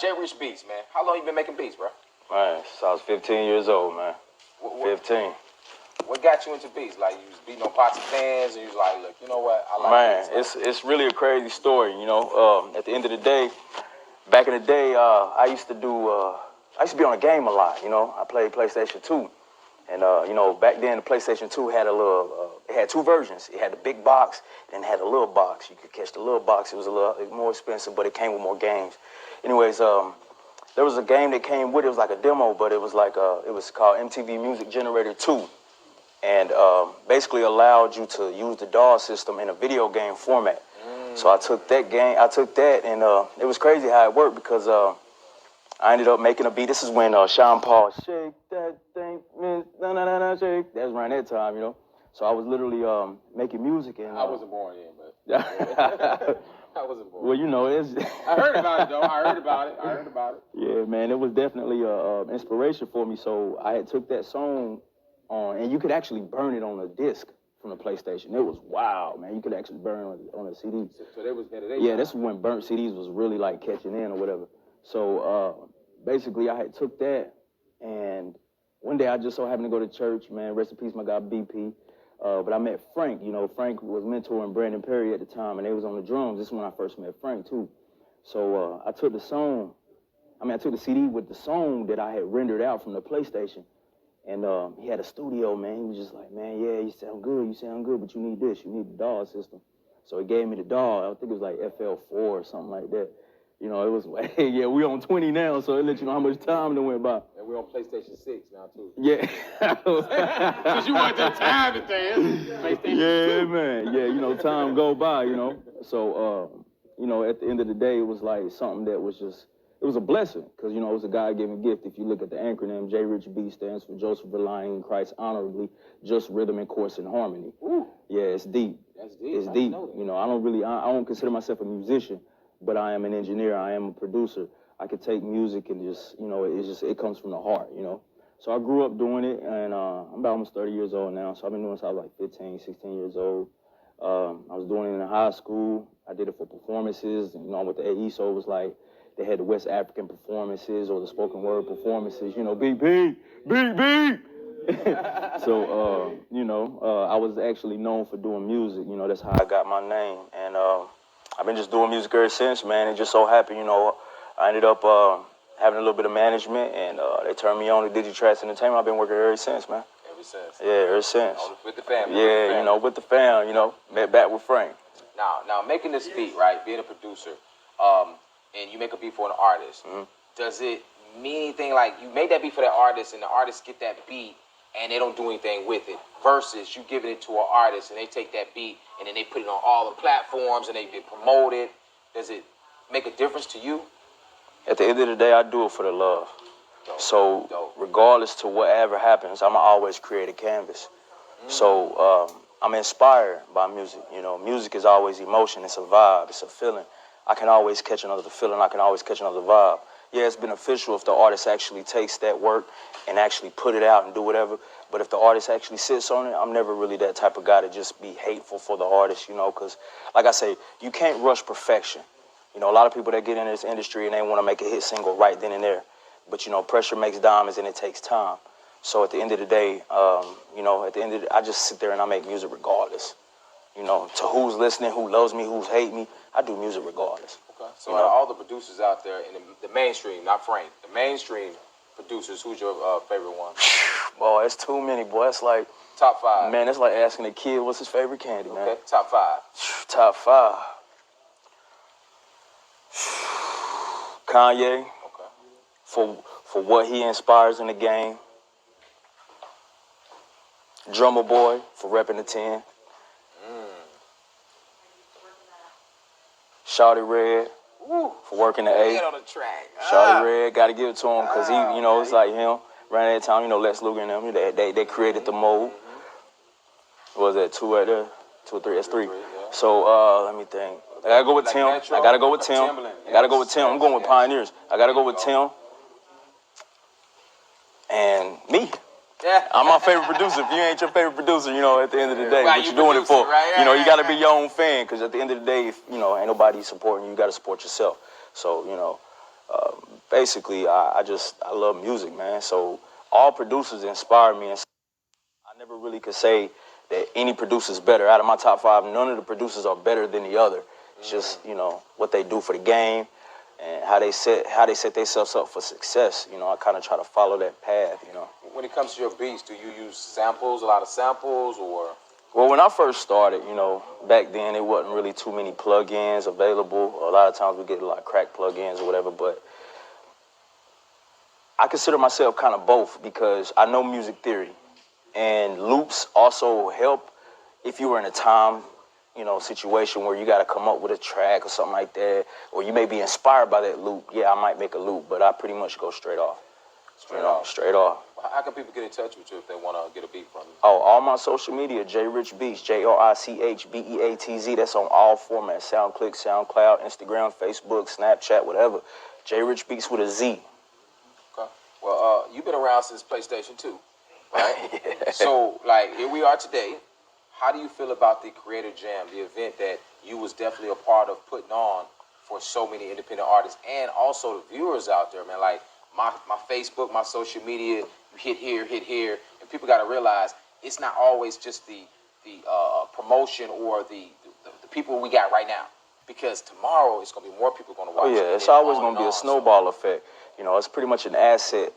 JrichBeatz, man. How long you been making beats, bro? Man, since I was 15 years old, man. 15. What got you into beats? Like, you was beating on pots and pans, and you was like, look, you know what? I like Man, beats. it's really a crazy story, you know. At the end of the day, back in the day, I used to be on a game a lot, you know. I played PlayStation 2. And, you know, back then the PlayStation 2 had it had two versions. It had the big box, then it had a little box. You could catch the little box. It was a little more expensive, but it came with more games. Anyways, there was a game that came with it. It was like a demo, but it was called MTV Music Generator 2. And basically allowed you to use the DAW system in a video game format. So I took that, and it was crazy how it worked because I ended up making a beat. This is when Sean Paul, shake that thing, shake. That was around that time, you know. So I was literally making music. And I wasn't born yet, but I wasn't born. Well, you know, I heard about it, though. I heard about it. Yeah, man, it was definitely inspiration for me. So I had took that song on, and you could actually burn it on a disc from the PlayStation. It was wild, man. You could actually burn on a CD. So that was yeah, this was when burnt CDs was really like catching in or whatever. So basically, I had took that, and one day I just so happened to go to church, man. Rest in peace, my guy BP. But I met Frank. You know, Frank was mentoring Brandon Perry at the time, and they was on the drums. This is when I first met Frank too. So I took the song. I took the CD with the song that I had rendered out from the PlayStation. And he had a studio, man. He was just like, man, yeah, you sound good, but you need this. You need the DAW system. So he gave me the DAW. I think it was like FL4 or something like that. You know, it was like, hey, yeah, we on 20 now, so it let you know how much time that went by. And we're on PlayStation 6 now, too. Yeah. Because you want that time to thing. Yeah, man. Yeah, you know, time go by, you know. So, you know, at the end of the day, it was like something that was just, it was a blessing, because, you know, it was a God-given gift. If you look at the acronym, JrichBeatz stands for Joseph Relying in Christ Honorably, Just Rhythm and Course and Harmony. Ooh. Yeah, it's deep. That's deep. It's deep. You know, I don't consider myself a musician, but I am an engineer. I am a producer. I could take music and just, you know, it comes from the heart, you know. So I grew up doing it, and I'm about almost 30 years old now. So I've been doing it since I was like 15, 16 years old. I was doing it in high school. I did it for performances, and, you know, I'm with the AE, so it was like, they had the West African performances or the spoken word performances, you know, beep. So, you know, I was actually known for doing music. You know, that's how I got my name. And I've been just doing music ever since, man. And just so happened, you know, I ended up having a little bit of management, and they turned me on to DigiTrax Entertainment. I've been working ever since, man. Ever since? Yeah, ever since. With the family. Yeah, you know, with the fam, you know, met back with Frank. Now making this beat, right, being a producer, and you make a beat for an artist, does it mean anything like you made that beat for that artist and the artist get that beat and they don't do anything with it, versus you giving it to an artist and they take that beat and then they put it on all the platforms and they get promoted? Does it make a difference to you? At the end of the day, I do it for the love. So regardless to whatever happens, I'ma always create a canvas. So I'm inspired by music. You know, music is always emotion. It's a vibe. It's a feeling. I can always catch another feeling. I can always catch another vibe. Yeah, it's beneficial if the artist actually takes that work and actually put it out and do whatever. But if the artist actually sits on it, I'm never really that type of guy to just be hateful for the artist, you know, because, like I say, you can't rush perfection. You know, a lot of people that get in this industry and they want to make a hit single right then and there. But, you know, pressure makes diamonds and it takes time. So at the end of the day, you know, I just sit there and I make music regardless. You know, to who's listening, who loves me, who's hate me, I do music regardless. Okay. So out of all the producers out there in the mainstream, not Frank, the mainstream producers, who's your favorite one? Boy, it's too many, boy. It's like... Top 5. Man, it's like asking a kid what's his favorite candy, man. Okay, top 5. Top 5. Kanye. Okay. For what he inspires in the game. Drummer Boy for repping the 10. Shawty Red for working the 8. On the track. Shawty Red, got to give it to him because he, you know, it's like him. Around that time, you know, Lex Luger and them, they created the mold. What was that, 2 right there? 2 or 3? That's 3. So let me think. I gotta go with Tim. I gotta go with Tim. I gotta go with Tim. I'm going with Pioneers. I gotta go with Tim. And me. I'm my favorite producer. If you ain't your favorite producer, you know, at the end of the day, what you doing it for? You know, you got to be your own fan, because at the end of the day, if, you know, ain't nobody supporting you, you got to support yourself. So, you know, basically, I love music, man. So all producers inspire me, and I never really could say that any producer's better. Out of my top 5, none of the producers are better than the other. It's just, you know, what they do for the game and how they set themselves up for success. You know, I kind of try to follow that path, you know. When it comes to your beats, do you use samples, a lot of samples, or? Well, when I first started, you know, back then it wasn't really too many plugins available. A lot of times we get a lot of crack plugins or whatever, but I consider myself kind of both because I know music theory. And loops also help if you were in a time, you know, situation where you got to come up with a track or something like that, or you may be inspired by that loop. Yeah, I might make a loop, but I pretty much go straight off. Straight off. How can people get in touch with you if they want to get a beat from you? Oh, all my social media, JrichBeatz, JrichBeatz. That's on all formats: SoundClick, SoundCloud, Instagram, Facebook, Snapchat, whatever. JrichBeatz with a Z. Okay. Well, you've been around since PlayStation 2, right? Yeah. So, like, here we are today. How do you feel about the Creator Jam, the event that you was definitely a part of putting on for so many independent artists and also the viewers out there, man? Like, my Facebook, my social media, you hit here, and people got to realize it's not always just the promotion or the people we got right now, because tomorrow it's gonna be more people gonna watch. Oh yeah, it's always gonna be a snowball effect. You know, it's pretty much an asset